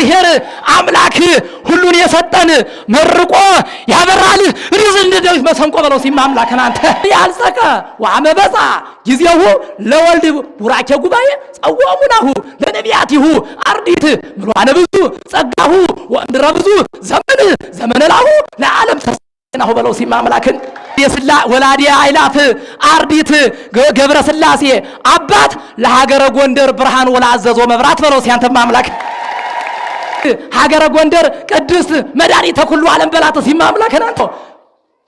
እግዚአብሔር አምላክ ሁሉን የሰጠን መርቆ ያበራል ሪዝንደው መሰንቆ በለው ሲማ አምላክን አንተ ያልጸቀ ወአመበጻ ጊዜው ለወልድ ቡራኬ ጉባኤ ጸዋሙናሁ ለነቢያቲሁ አርዲት ምሏነ ብዙ ጸጋሁ ወእምድረ ብዙ ዘመነላሁ ለዓለም ተሰናሁ በለው ሲማ አምላክን የስላ ወላዲ አይላፍ አርዲት ገብረ ስላሴ አባት ለሀገረ ጎንደር ብርሃን ወላዘዞ መብራት በለው ሲያንተማ አምላክ ሀገረ ጎንደር ቅድስት መድኃኒተ ኩሉ ዓለም በላት ሲማ አምላክን አንተ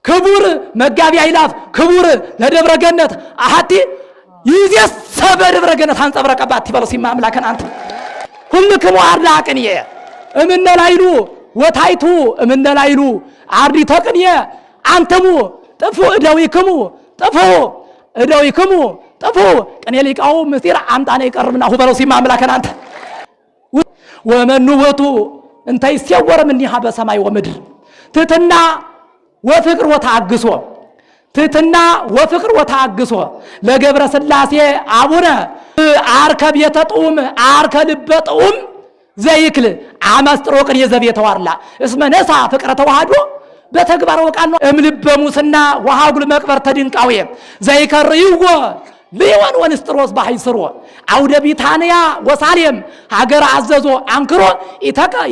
ክቡር መጋቢ አይላፍ ክቡር ለደብረ ገነት አሐቲ ይዜስ ሰበደብረ ገነት አንጸብረቀባት ይበለው ሲማ አምላክን አንተ ሁልክሙ አርዳቅንየ እምነላይሉ ወታይቱ እምነላይሉ አርዲተ ቅንየ አንተሙ ጥፉ እደዊክሙ ጥፉ እደዊክሙ ጥፉ ቅኔ ሊቃው ምስጢር አምጣነ ይቀርብናሁ በለው ሲማ አምላክን አንተ ወመኑ ወቱ እንታይ ሲያወር ምንሃ በሰማይ ወምድር ትትና ወፍቅር ወታግሶ ትትና ወፍቅር ወታግሶ ለገብረ ስላሴ አቡነ አርከብ የተጡም አርከ ልበጡም ዘይክል አመስጥሮ ቅኔ ዘቤተዋርላ እስመ ነሳ ፍቅረ ተዋህዶ በተግባር ወቃኖ እምልበሙስና ወሃጉል መቅበር ተድንቃው ዘይከርይዎ ሊዮን ወንስጥሮስ ባይስሮ አውደ ቢታንያ ወሳሌም ሀገር አዘዞ አንክሮ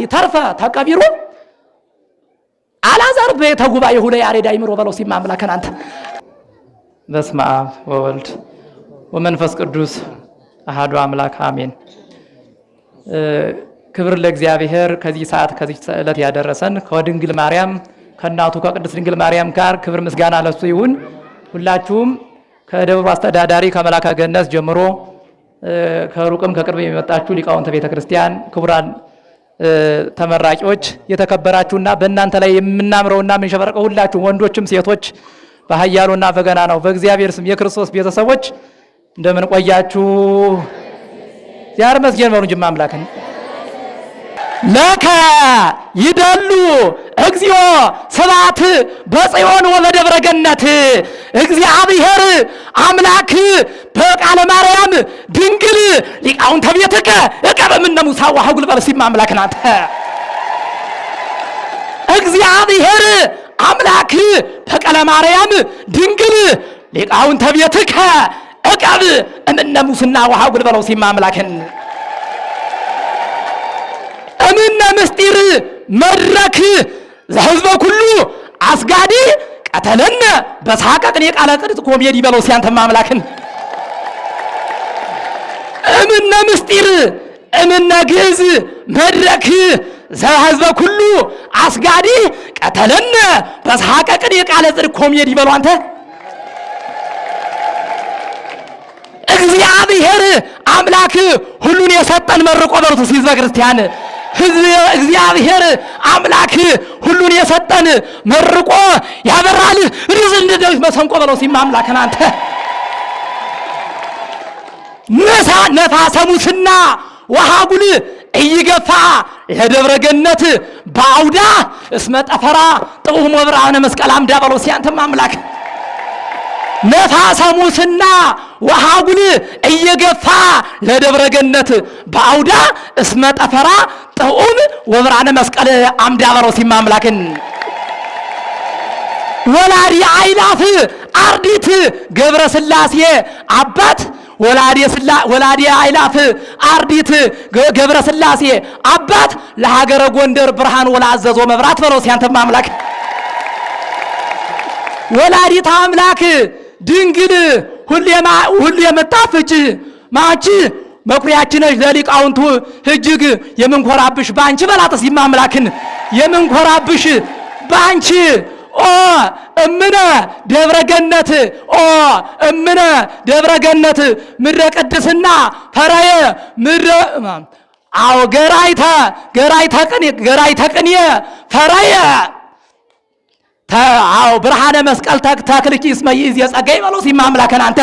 ይተርፈ ተቀቢሩ አላዛር ቤተ ጉባኤ ሁለ ያሬድ አይምሮ በለው ሲማ አምላክን አንተ በስመ አብ ወወልድ ወመንፈስ ቅዱስ አሐዱ አምላክ አሜን። ክብር ለእግዚአብሔር ከዚህ ሰዓት ከዚህ ዕለት ያደረሰን ከድንግል ማርያም ከእናቱ ከቅድስት ድንግል ማርያም ጋር ክብር ምስጋና ለሱ ይሁን። ሁላችሁም ከደብሩ አስተዳዳሪ ከመላከ ገነት ጀምሮ ከሩቅም ከቅርብ የመጣችሁ ሊቃውንተ ቤተ ክርስቲያን ክቡራን ተመራቂዎች የተከበራችሁና በእናንተ ላይ የምናምረውና የምንሸበረቀው ሁላችሁ ወንዶችም ሴቶች በኃያሉና በገና ነው በእግዚአብሔር ስም የክርስቶስ ቤተሰቦች እንደምን ቆያችሁ? ዛሬ መስገን ነው እንጂ አምላክን ለከ ይደሉ እግዚኦ ስብሐት በጽዮን ወበደብረ ገነት እግዚአብሔር አምላክ በቃለ ማርያም ድንግል ሊቃውንተ ቤትከ እቀበምነ ሙሳ ወሐጉል በለሲማ አምላክን አንተ እግዚአብሔር አምላክ በቃለ ማርያም ድንግል ሊቃውንተ ቤትከ እቀብ እምነ ሙስና ወሐጉል በለሲማ አምላክን እምነ ምስጢር መድረክ ዘህዝበ ኩሉ አስጋዲ ቀተለነ በሳቀቅን የቃለ ቅርጽ ኮሜዲ በለው ሲያንተማ አምላክን እምነ ምስጢር እምነ ግዕዝ መድረክ ዘህዝበ ኩሉ አስጋዲ ቀተለነ በሳቀቅን የቃለ ቅርጽ ኮሜዲ በለው አንተ እግዚአብሔር አምላክ ሁሉን የሰጠን መርቆ በሉት ሲዝበ ክርስቲያን እግዚአብሔር አምላክ ሁሉን የሰጠን መርቆ ያበራል ሪዝንደው መሰንቆ በለው ሲማ አምላክን አንተ ነፋሰ ሙስና ወሃጉል እይገፋ ለደብረ ገነት በአውዳ እስመ ጠፈራ ጥዑም ወብርሃነ መስቀል አምዳ በለው ሲያንተማ አምላክ ነፋሰ ሙስና ወሃጉል እየገፋ ለደብረ ገነት በአውዳ እስመ ጠፈራ ጥዑም ወብርሃነ መስቀል አምዳ በለው ሲማ አምላክን ወላዲ አርዲት ገብረ ስላሴ አባት ወላዲ አይላፍ አርዲት ገብረ ስላሴ አባት ለሀገረ ጎንደር ብርሃን ወላዘዞ መብራት በለው ሲያንተማ አምላክ ወላዲተ አምላክ ድንግል ሁሌ የምታፍጭ ማንቺ መኩሪያችን ነሽ ለሊቃውንቱ እጅግ የምንኮራብሽ ባንቺ በላተስ ይማምላክን የምንኮራብሽ ባንቺ ኦ እምነ ደብረገነት ኦ እምነ ደብረገነት ምድረ ቅድስና ፈራየ ምድረ አው ገራይተ ቅኔ ፈራየ አው ብርሃነ መስቀል ተክልኪ እስመይዝ የጸጋይ በለው ሲማ አምላክን አንተ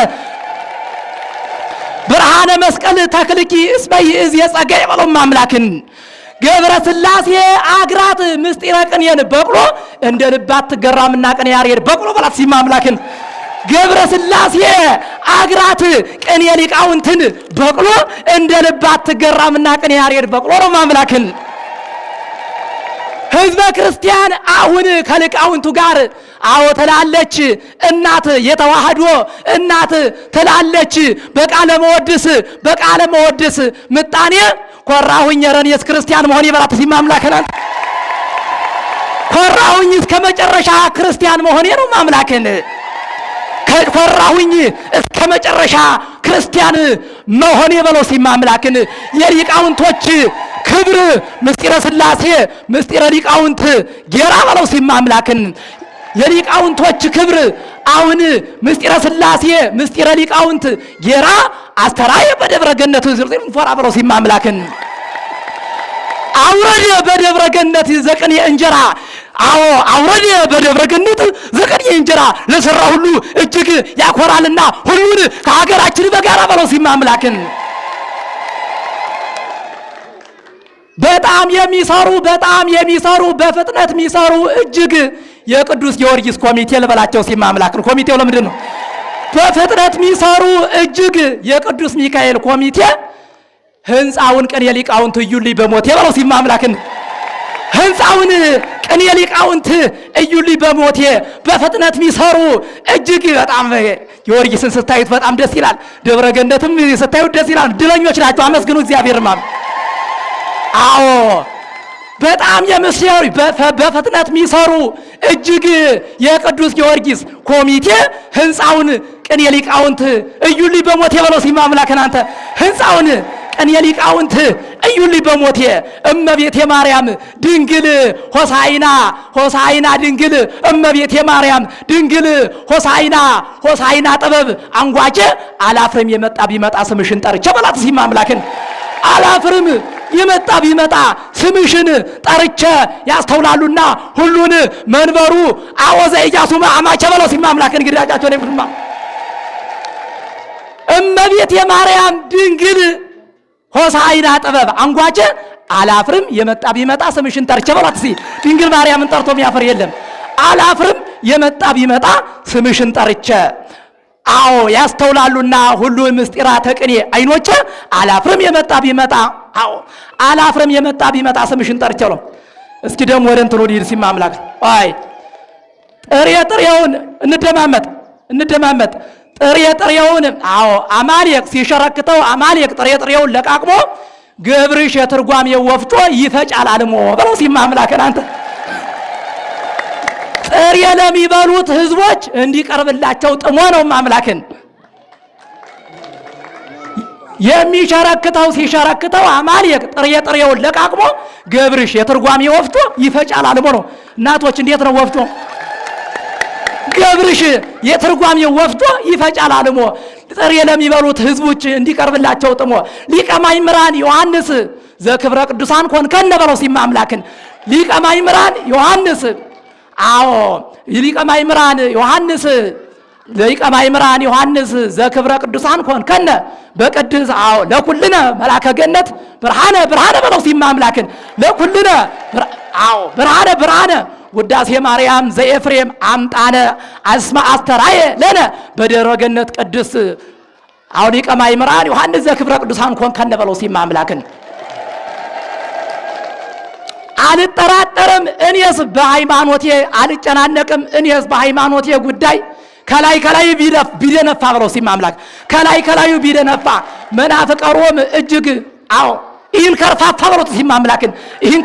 ብርሃነ መስቀል ተክልኪ እስመይዝ የጸጋይ በለው አምላክን ገብረ ስላሴ አግራት ምስጢረ ቅኔን በቅሎ እንደ ልባት ትገራምና ቅኔ ያሬድ በቅሎ በላት ሲማ አምላክን ገብረ ስላሴ አግራት ቅኔ ሊቃውንትን በቅሎ እንደ ልባት ትገራምና ቅኔ ያሬድ በቅሎ ነው አምላክን ህዝበ ክርስቲያን አሁን ከሊቃውንቱ ጋር አዎ ትላለች። እናት የተዋህዶ እናት ትላለች። በቃለ መወድስ ምጣኔ ኮራሁኝ ረኔስ ክርስቲያን መሆን ይበራት ሲማምላከናል ኮራሁኝ እስከ መጨረሻ ክርስቲያን መሆኔ ነው ማምላከን ኮራሁኝ እስከ መጨረሻ ክርስቲያን መሆኔ በለው ሲማምላከን የሊቃውንቶች ክብር ምስጢረ ሥላሴ ምስጢረ ሊቃውንት ጌራ በለው ሲማምላከን የሊቃውንቶች ክብር አሁን ምስጢረ ሥላሴ ምስጢረ ሊቃውንት ጌራ አስተራየ በደብረ ገነት ዝርዝር ፎራ በለው ሲማምላከን አውረድ በደብረ ገነት ዘቅኔ እንጀራ አዎ አውረድ በደብረ ገነት ዘቅኔ እንጀራ ለሰራ ሁሉ እጅግ ያኮራልና ሁሉን ከሀገራችን በጋራ በለው ሲማምላከን በጣም የሚሰሩ በፍጥነት የሚሰሩ እጅግ የቅዱስ ጊዮርጊስ ኮሚቴ ልበላቸው ሲማምላከን ኮሚቴው ለምንድን ነው በፍጥነት የሚሰሩ እጅግ የቅዱስ ሚካኤል ኮሚቴ ህንፃውን ቅኔ ሊቃውንት እዩልኝ በሞቴ በለው ሲማምላከን ህንፃውን ቅኔ ሊቃውንት እዩልኝ በሞቴ በፍጥነት የሚሰሩ እጅግ በጣም ጊዮርጊስን ስታዩት በጣም ደስ ይላል። ደብረ ገነትም ስታዩት ደስ ይላል። ድለኞች ናቸው። አመስግኑ እግዚአብሔርማ። አዎ በጣም የምስሌው በፍጥነት የሚሰሩ እጅግ የቅዱስ ጊዮርጊስ ኮሚቴ ህንፃውን ቅኔ ሊቃውንት እዩልኝ በሞቴ በለው ሲማምላከን አንተ ህንፃውን ቅኔ ሊቃውንት እዩልኝ በሞቴ እመቤቴ ማርያም ድንግል ሆሳዕና ድንግል እመቤቴ ማርያም ድንግል ሆሳዕና ጥበብ አንጓቼ አላፍርም የመጣ ቢመጣ ስምሽን ጠርቼ በላት ሲማምላከን አላፍርም የመጣ ቢመጣ ስምሽን ጠርቼ ያስተውላሉና ሁሉን መንበሩ አወዘ ኢያሱ ማማቸ በለው ሲማምላከን ግዳጃቸው ነው ፍማ እመቤቴ ማርያም ድንግል ሆሳዕና ጥበብ አንጓቼ አላፍርም የመጣ ቢመጣ ስምሽን ጠርቼ በላት ሲ ድንግል ማርያምን ጠርቶ የሚያፍር የለም። አላፍርም የመጣ ቢመጣ ስምሽን ጠርቼ አዎ ያስተውላሉና ሁሉን ምስጢራተ ቅኔ አይኖቼ አላፍርም የመጣ ቢመጣ አዎ አላፍርም የመጣ ቢመጣ ስምሽን ጠርቼ ነው። እስኪ ደግሞ ወደ እንትኑ ዲር ሲማምላክ አይ ጥሬውን እንደማመጥ ጥሬውን አዎ አማሌቅ ሲሸረክተው አማሌቅ ጥሬውን ለቃቅሞ ገብርሽ የትርጓሜው ወፍጮ ይፈጫል አልሞ በለው ሲማምላከን አንተ ጥሬ ለሚበሉት ህዝቦች እንዲቀርብላቸው ጥሞ ነው ማምላከን ሲሸረክተው አማሌቅ ጥሬውን ለቃቅሞ ገብርሽ የትርጓሜው ወፍጮ ይፈጫል አልሞ ነው። እናቶች እንዴት ነው ወፍጮ ገብርሽ የትርጓሜው ወፍጮ ይፈጫል አልሞ ጥሬ ለሚበሉት ህዝቦች እንዲቀርብላቸው ጥሞ ሊቀ ማእምራን ዮሐንስ ዘክብረ ቅዱሳን ኮንከነ በለው ሲማምላከን ሊቀ ማእምራን ዮሐንስ ዘክብረ ቅዱሳን ኮንከነ በቅድስ ለኩልነ መላከ ገነት ብርሃነ በለው ሲማምላከን ለኩልነ ብርሃነ ውዳሴ ማርያም ዘኤፍሬም አምጣነ አስማ አስተራየ ለነ በደብረ ገነት ቅዱስ ሊቀ ማእምራን ዮሐንስ ዘክብረ ቅዱሳን ኮንከነ በለው ሲማምላከን አልጠራጠርም እኔስ በሃይማኖቴ አልጨናነቅም እኔስ በሃይማኖቴ ጉዳይ ከላይ ቢደነፋ በለው ሲማምላክ ከላዩ ቢደነፋ መናፍቀ ሮም እጅግ ይህን ከርፋፋ በለው ሲማምላክን ይህን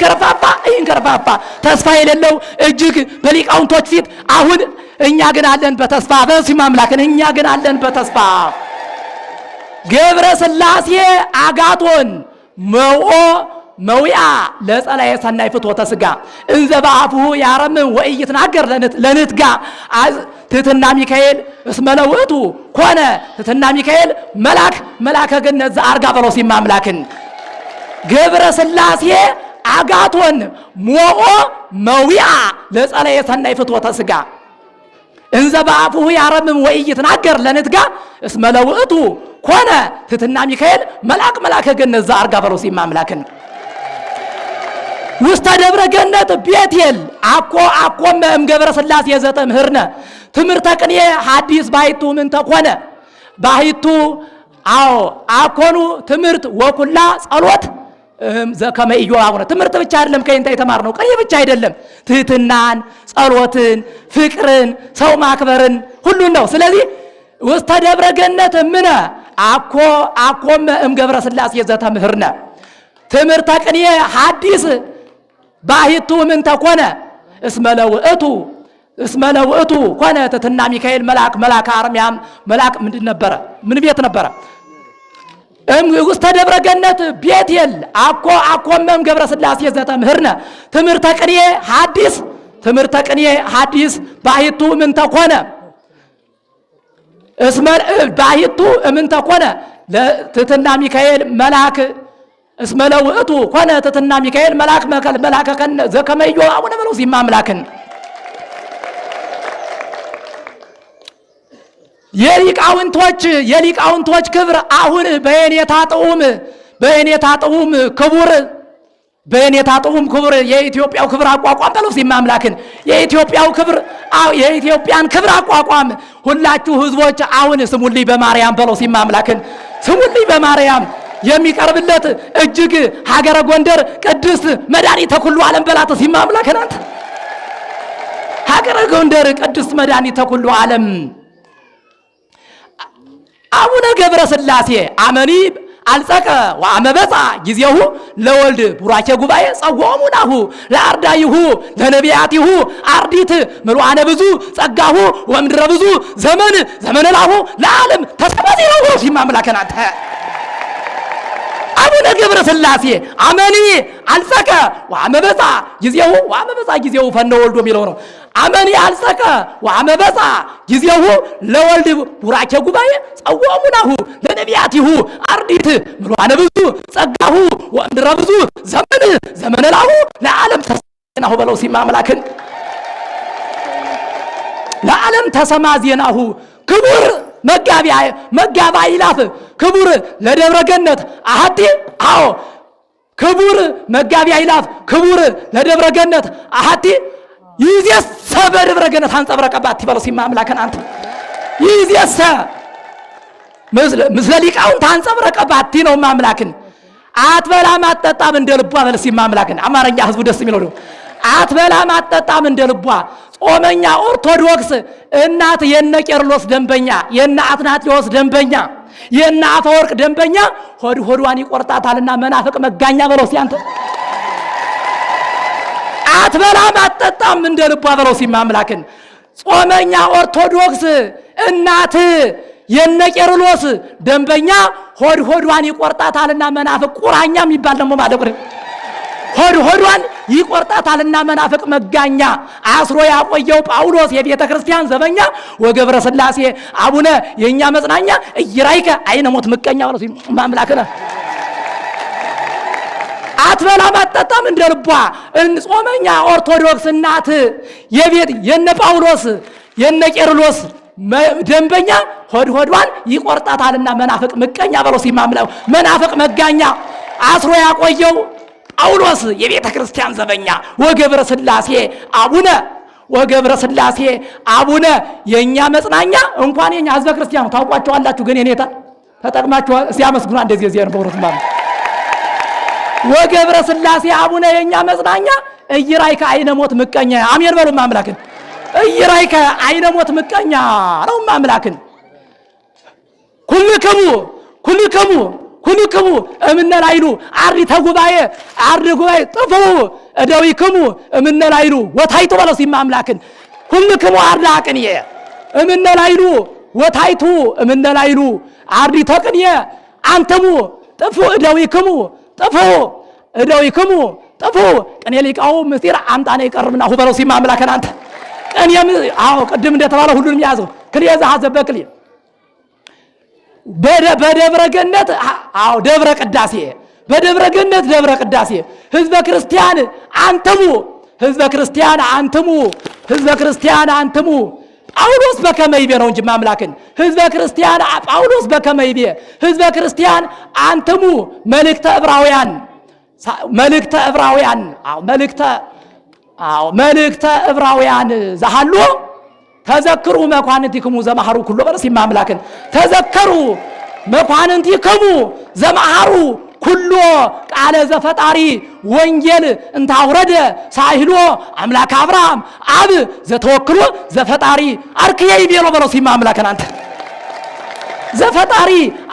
ከርፋፋ ተስፋ የሌለው እጅግ በሊቃውንቶች ፊት አሁን እኛ ግን አለን በተስፋ በለው ሲማምላክን እኛ ግን አለን በተስፋ ገብረ ሥላሴ አጋቶን መውያ ለጸላየ ሰናይ ፍትወተ ሥጋ እንዘ በአፉሁ ያረምም ወኢይትናገር ለንትጋ ትሕትና ሚካኤል እስመ ለውእቱ ኮነ ትሕትና ሚካኤል መላከ ገነት ዘአርጋ በለው ሲማምላክን ገብረ ሥላሴ አጋቶን መውያ ለጸላየ ሰናይ ፍትወተ ሥጋ እንዘ በአፉሁ ያረምም ወኢይትናገር ለንትጋ እስመ ለውእቱ ኮነ ትሕትና ሚካኤል መላከ ገነት ዘአርጋ በለው ሲማምላክን ውስተ ደብረ ገነት ቤቴል አኮመ እምገብረ ሥላሴ ዘተምህርነ ትምህርተ ቅኔ ሐዲስ ባሕቱ ምን ተኮነ ባሕቱ አኮኑ ትምህርት ወኩላ ጸሎት ዘከመ ኢዮአቡነ ትምህርት ብቻ አይደለም ከእንታ የተማርነው ቅኔ ብቻ አይደለም ትህትናን ጸሎትን ፍቅርን ሰው ማክበርን ሁሉን ነው ስለዚህ ውስተ ደብረ ገነት ምነ አኮም እምገብረ ሥላሴ ዘተምህርነ ትምህርተ ቅኔ ሐዲስ ባሕቱ ምን ተኮነ እስመ ለውእቱ ኮነ ትሕትና ሚካኤል መልአከ አርምያም መልአክ ምንድን ነበረ ምን ቤት ነበረ ውስተ ደብረ ገነት ቤቴል አኮም እምገብረ ሥላሴ ዘተምህርነ ትምህርተ ቅኔ ሐዲስ ባሕቱ ምን ተኮነ ባሕቱ ምን ተኮነ ለትሕትና ሚካኤል መልአክ እስመ ለውእቱ ኮነ ትሕትና ሚካኤል መልአከ ዘከመ ኢዮአቡነ ብለው ሲማ አምላክን የሊቃውንቶች ክብር አሁን በየኔታ ጥዑም ክቡር የኢትዮጵያው ክብር አቋቋም በለው ሲማ አምላክን የኢትዮጵያን ክብር አቋቋም ሁላችሁ ህዝቦች አሁን ስሙልኝ በማርያም በለው ሲማ አምላክን ስሙልኝ በማርያም የሚቀርብለት እጅግ ሀገረ ጎንደር ቅድስት መድኃኒተ ኩሉ ዓለም በላት ሲማ አምላክን አንተ ሀገረ ጎንደር ቅድስት መድኃኒተ ኩሉ ዓለም አቡነ ገብረ ሥላሴ አመኒ አልጸቀ ወአመበጻ ጊዜሁ ለወልድ ቡራኬ ጉባኤ ጸዋሙ ናሁ ለአርዳይሁ ለነቢያቲሁ አርዲት ምሉዓነ ብዙ ጸጋሁ ወምድረ ብዙ ዘመን ላሁ ለዓለም ተሰበዚ ነው ሲማ አምላክን አንተ አቡነ ገብረ ሥላሴ አመኒ አልጸቀ ወአመበጻ ጊዜሁ ፈነ ወልዶ የሚለው ነው አመኒ አልጸቀ ወአመበጻ ጊዜሁ ለወልድ ቡራኬ ጉባኤ ጸዋሙ ናሁ ለነቢያቲሁ አርዲት ምሉዓነ ብዙ ጸጋሁ ወምድረ ብዙ ዘመን ላሁ ለዓለም ተሰማዜናሁ በለው ሲማ አምላክን ለዓለም ተሰማዜናሁ ክቡር መጋባ ይላፍ ክቡር ለደብረ ገነት አሐቲ አዎ ክቡር መጋቢ ይላፍ ክቡር ለደብረ ገነት አሐቲ ይዜሰ በደብረ ገነት አንጸብረቀባት ይበለው ሲማ አምላክን አንተ ይዜሰ ምስለ ሊቃውንት አንጸብረቀባት ነው አምላክን አትበላም አትጠጣም እንደ ልቧ በል ሲማ አምላክን አማርኛ ህዝቡ ደስ የሚለው ነው አትበላም አትጠጣም እንደ ልቧ ጾመኛ ኦርቶዶክስ እናት የነ ቄርሎስ ደንበኛ የነ አትናቴዎስ ደንበኛ የነ አፈወርቅ ደንበኛ ሆዷን ይቆርጣታልና መናፍቅ መጋኛ በለው ሲያንተ አትበላም አትጠጣም እንደ ልቧ በለው ሲማ አምላክን ጾመኛ ኦርቶዶክስ እናት የነ ቄርሎስ ደንበኛ ሆዷን ይቆርጣታልና መናፍቅ ቁራኛ የሚባል ደግሞ ማለት ነው ሆዷን ይቆርጣታልና መናፍቅ መጋኛ አስሮ ያቆየው ጳውሎስ የቤተ ክርስቲያን ዘበኛ ወገብረ ሥላሴ አቡነ የኛ መጽናኛ እይራይከ አይነሞት ምቀኛ ወለው ማምላክና አትበላም አትጠጣም እንደ ልቧ ጾመኛ ኦርቶዶክስ እናት የቤት የነ ጳውሎስ የነ ቄርሎስ ደንበኛ ሆዷን ይቆርጣታልና መናፍቅ ምቀኛ በለው ሲማምላው መናፍቅ መጋኛ አስሮ ያቆየው ጳውሎስ የቤተ ክርስቲያን ዘበኛ ወገብረ ሥላሴ አቡነ የኛ መጽናኛ እንኳን የኛ ህዝበ ክርስቲያኑ ታውቋቸዋላችሁ ግን የኔታ ተጠቅማችሁ ሲያመስግኑ እንደዚህ ነው በእውነት ማለት ወገብረ ሥላሴ አቡነ የኛ መጽናኛ እይራይከ አይነሞት ምቀኛ አሜን በሉ ማምላክን እይራይከ አይነሞት ምቀኛ ነው ማምላክን ኩልክሙ እምነላይሉ አርዲተ ጉባኤ ጥፉ እደዊክሙ እምነላይሉ ወታይቱ በለው ሲማ አምላክን ኩልክሙ አርዳ ቅንየ እምነላይሉ ወታይቱ እምነላይሉ አርዲተ ቅንየ አንተሙ ጥፉ ጥፉ ቅኔ ሊቃው ምስጢር አምጣኔ ይቀርብናሁ በለው ሲማ አምላክን አንተ ቅኔም ቅድም እንደተባለ ሁሉንም ያዘው ክልየዛ ሐዘበክል በደብረ ገነት ደብረ ቅዳሴ በደብረ ገነት ደብረ ቅዳሴ ህዝበ ክርስቲያን አንተሙ ጳውሎስ በከመይቤ ነው እንጂ ማምላክን ህዝበ ክርስቲያን ጳውሎስ በከመይቤ ህዝበ ክርስቲያን አንተሙ መልእክተ ዕብራውያን ዘሃሎ ተዘክሩ መኳንንቲክሙ ዘማሃሩ ኩሎ በለሲ ማምላክን ተዘከሩ መኳንንቲክሙ ዘማሃሩ ኩሎ ቃለ ዘፈጣሪ ወንጌል እንታውረደ ሳይሎ አምላክ አብርሃም አብ ዘተወክሎ ዘፈጣሪ አርክየ ይቤሎ በለው ሲማ አምላከን አንተ ዘፈጣሪ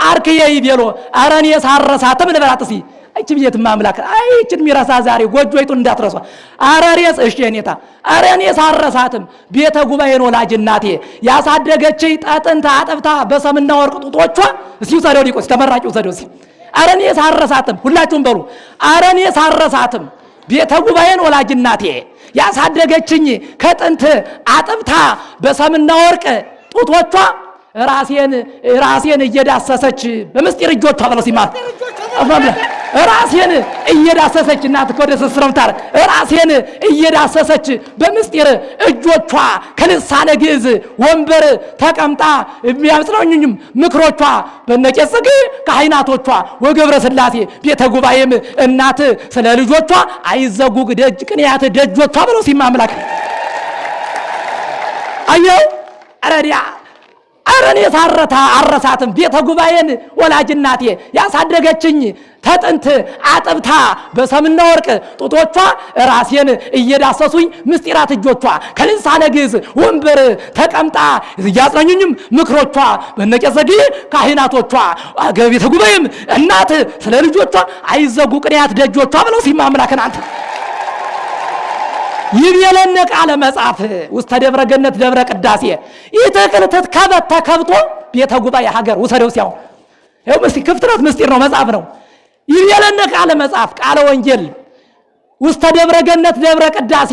አርክየ ይቤሎ አረኔ ሳረሳተም ለበራጥሲ እቺ ብየትማ አምላክ እቺን ሚራሳ ዛሬ ጎጆይቱን እንዳትረሷ አረሬስ እሺ የኔታ አረኔ ሳረሳትም ቤተ ጉባኤን ወላጅ እናቴ ያሳደገችኝ ጣጥንታ አጥብታ በሰምና ወርቅ ጡቶቿ እስኪ ሰደው ሊቆስ ተመራቂው ሰደው እስኪ አረኔ ሳረሳትም ሁላችሁም በሉ አረኔ ሳረሳትም ቤተ ጉባኤን ወላጅ እናቴ ያሳደገችኝ ከጥንት አጥብታ በሰምና ወርቅ ጡቶቿ ራሴን እየዳሰሰች በምስጢር እጆቿ በለው ሲማ ራሴን እየዳሰሰች እናት ወደ ስስረምታር ራሴን እየዳሰሰች በምስጢር እጆቿ ከልሳነ ግዕዝ ወንበር ተቀምጣ የሚያጽናኙኝም ምክሮቿ በነቄስ ጽጌ ካህናቶቿ ወገብረ ሥላሴ ቤተ ጉባኤም እናት ስለ ልጆቿ አይዘጉ ደጅ ቅንያት ደጆቿ ብለው ሲማምላክ አየው አረዲያ አረኔ ሳረታ አረሳትም ቤተ ጉባኤን ወላጅ እናቴ ያሳደገችኝ ተጥንት አጥብታ በሰምና ወርቅ ጡቶቿ ራሴን እየዳሰሱኝ ምስጢራት እጆቿ ከልሳነ ግዕዝ ወንበር ተቀምጣ እያጽናኙኝም ምክሮቿ በነቄስ ጽጌ ካህናቶቿ ቤተ ጉባኤም እናት ስለ ልጆቿ አይዘጉ ቅንያት ደጆቿ ብለው ሲማምላከን አንተ ይብየለነ ቃለ መጽሐፍ ውስተ ደብረ ገነት ደብረ ቅዳሴ ይተክል ተከበት ተከብቶ ቤተ ጉባኤ ሀገር ወሰደው ሲያው ይኸው ክፍትረት ምስጢር ነው መጽሐፍ ነው ይብየለነ ቃለ መጽሐፍ ቃለ ወንጌል ውስተ ደብረ ገነት ደብረ ቅዳሴ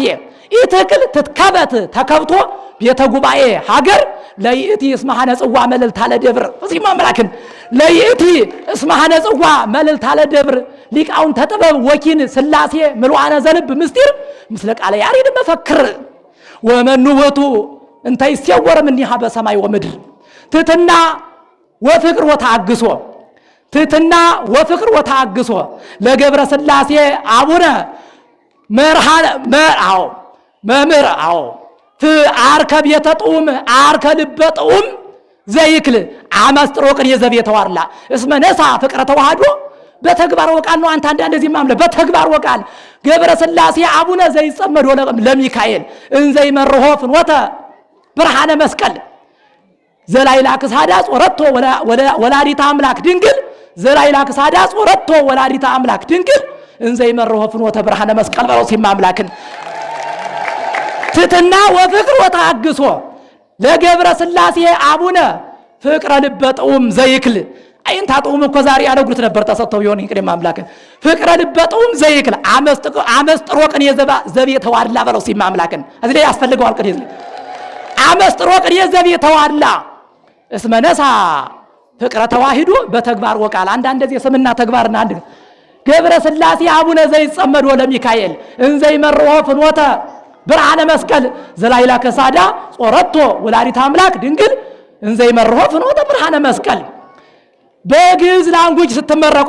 ይተክል ተከበት ተከብቶ ቤተ ጉባኤ ሀገር ለይእቲ እስመሃነ ጽዋ መልዕልተ ለደብር እዚህማ አምላክን ለይእቲ እስመሃነ ጽዋ መልዕልተ ለደብር ሊቃውንተ ጥበብ ወኪን ሥላሴ ምሉዓነ ዘልብ ምስጢር ምስለ ቃለ ያሬድ መፈክር ወመኑ ውእቱ እንተ ይሴወር እምኔሃ በሰማይ ወምድር ትሕትና ወፍቅር ወተአግሶ ትሕትና ወፍቅር ወተአግሶ ለገብረ ሥላሴ አቡነ መምህር አርከ ቤተ ጥዑም አርከ ልበ ጥዑም ዘይክል አመስጥሮ ቅኔ ዘቤተ ዋርላ እስመ ነሣ ፍቅረ ተዋህዶ በተግባር ወቃል ነው አንተ አንዳንድ እዚህ ማምለ በተግባር ወቃል ገብረ ሥላሴ አቡነ ዘይጸመዶ ለሚካኤል እንዘይ መርሆ ፍኖተ ብርሃነ መስቀል ዘላይላ ክሳዳጽ ወረቶ ወላዲተ አምላክ ድንግል ዘላይላ ክሳዳጽ ወረቶ ወላዲተ አምላክ ድንግል እንዘይ መርሆ ፍኖተ ብርሃነ መስቀል በለው ሲማምላክን ትሕትና ወፍቅር ወተአግሶ ለገብረ ሥላሴ አቡነ ፍቅረ ልበ ጥዑም ዘይክል አይንታ ጥዑም እኮ ዛሬ ያነግሩት ነበር ተሰጥተው ቢሆን እንግዲህ ማምላክን ፍቅረ ልበ ጥዑም ዘይክል አመስጥሮ ቅኔ ዘቤተ ዋርላ በለው ሲማምላክን እዚህ ላይ ያስፈልገዋል ቅኔ አመስጥሮ ቅኔ ዘቤተ ዋርላ እስመ ነሣ ፍቅረ ተዋህዶ በተግባር ወቃል አንዳንድ ጊዜ ስምና ተግባርና አንድ ገብረ ሥላሴ አቡነ ዘይጸመዶ ለሚካኤል እንዘይ መርሆ ፍኖተ ብርሃነ መስቀል ዘላይላ ከሳዳ ጾረቶ ወላዲተ አምላክ ድንግል እንዘይ መርሆ ፍኖተ ብርሃነ መስቀል በግዕዝ ላንጉጅ ስትመረቁ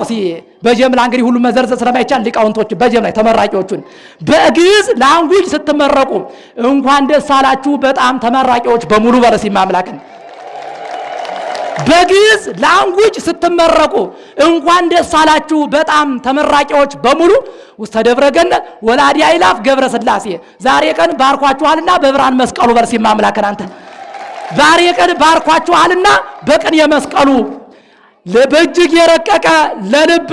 በጀምላ እንግዲህ ሁሉ መዘርዘር ስለማይቻል ሊቃውንቶች በጀምላ ተመራቂዎቹን በግዕዝ ላንጉጅ ስትመረቁ እንኳን ደስ አላችሁ በጣም ተመራቂዎች በሙሉ በረሲ ማምላክን በግዕዝ ላንጉጅ ስትመረቁ እንኳን ደስ አላችሁ በጣም ተመራቂዎች በሙሉ ውስተ ደብረ ገነት ወላዲ አይላፍ ገብረ ሥላሴ ዛሬ ቀን ባርኳችኋልና በብርሃን መስቀሉ በርሲ ማምላከን አንተ ዛሬ ቀን ባርኳችኋልና በቅኔ መስቀሉ በእጅግ የረቀቀ ለልብ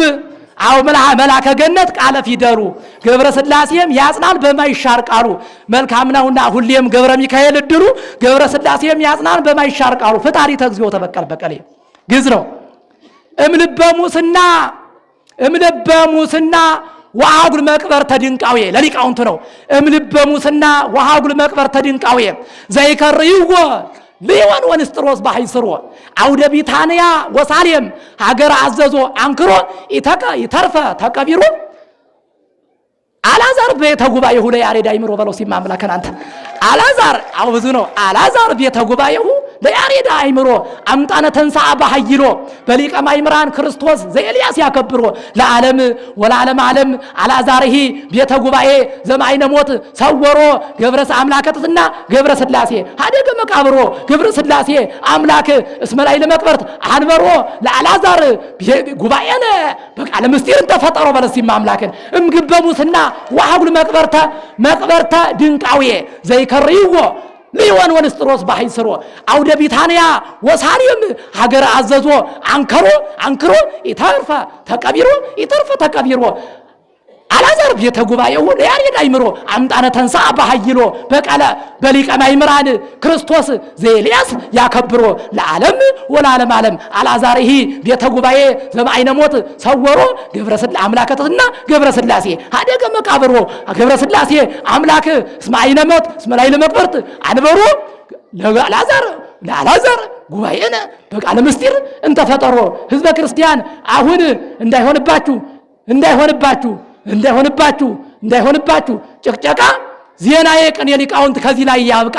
አው መላከ ገነት ቃለ ፊደሉ ገብረ ሥላሴም ያጽናል በማይሻር ቃሉ መልካም ነውና ሁሌም ገብረ ሚካኤል እድሉ ገብረ ሥላሴም ያጽናል በማይሻር ቃሉ ፍጣሪ ተግዚኦ ተበቀል በቀሌ ግዝ ነው እምልበ ሙስና ወአጉል መቅበር ተድንቃዌ ለሊቃውንት ነው እምልበ ሙስና ወአጉል መቅበር ተድንቃዌ ዘይከርይዎ ሊዮን ወንስጥሮስ ባሕይስሮ አውደ ቢታንያ ወሳሌም ሀገር አዘዞ አንክሮ ይተርፈ ተቀቢሮ አላዛር ቤተ ጉባኤሁ ለያሬድ አይምሮ በለው ሲማምላከን አንተ አላዛር አው ብዙ ነው አላዛር ቤተ ጉባኤሁ ለያሬድ አይምሮ አምጣነ ተንሥአ በኃይሎ በሊቀ ማእምራን ክርስቶስ ዘኤልያስ ያከብሮ ለዓለም ወለዓለም ዓለም አልዓዛርሂ ቤተ ጉባኤ ዘማይነ ሞት ሰወሮ ገብረ አምላከትና ገብረ ሥላሴ ሀደገ መቃብሮ ገብረ ሥላሴ አምላክ እስመ ላይ ለመቅበርት አንበሮ ለአልዓዛር ጉባኤነ በቃለ ምስጢርን ተፈጠሮ በለሲም አምላክን እምግበሙስና ወሐጉል መቅበርተ ድንቃዌ ዘይከርይዎ ሊዮን ወንስጥሮስ ባሕይስሮ አውደ ቢታንያ ወሳሌም ሀገረ አዘዞ አንክሮ ይተርፈ ተቀቢሮ አልዓዛር ቤተ ጉባኤው ለያሬድ አይምሮ አምጣነ ተንሥአ በኃይሎ በቃለ በሊቀ ማእምራን ክርስቶስ ዘኤልያስ ያከብሮ ለዓለም ወለዓለም ዓለም አልዓዛርሂ ቤተ ጉባኤ ዘማይነ ሞት ሰወሮ ገብረ ሥላሴ አምላከትና ገብረ ሥላሴ ሀደገ መቃብሮ ገብረ ሥላሴ አምላክ እስመ አይነ ሞት እስመ ላይ ለመቅበርት አንበሮ ለአልዓዛር ጉባኤነ በቃለ ምስጢር እንተፈጠሮ ህዝበ ክርስቲያን አሁን እንዳይሆንባችሁ ጭቅጨቃ ዜናዬ ቅኔ ሊቃውንት ከዚህ ላይ ያብቃ።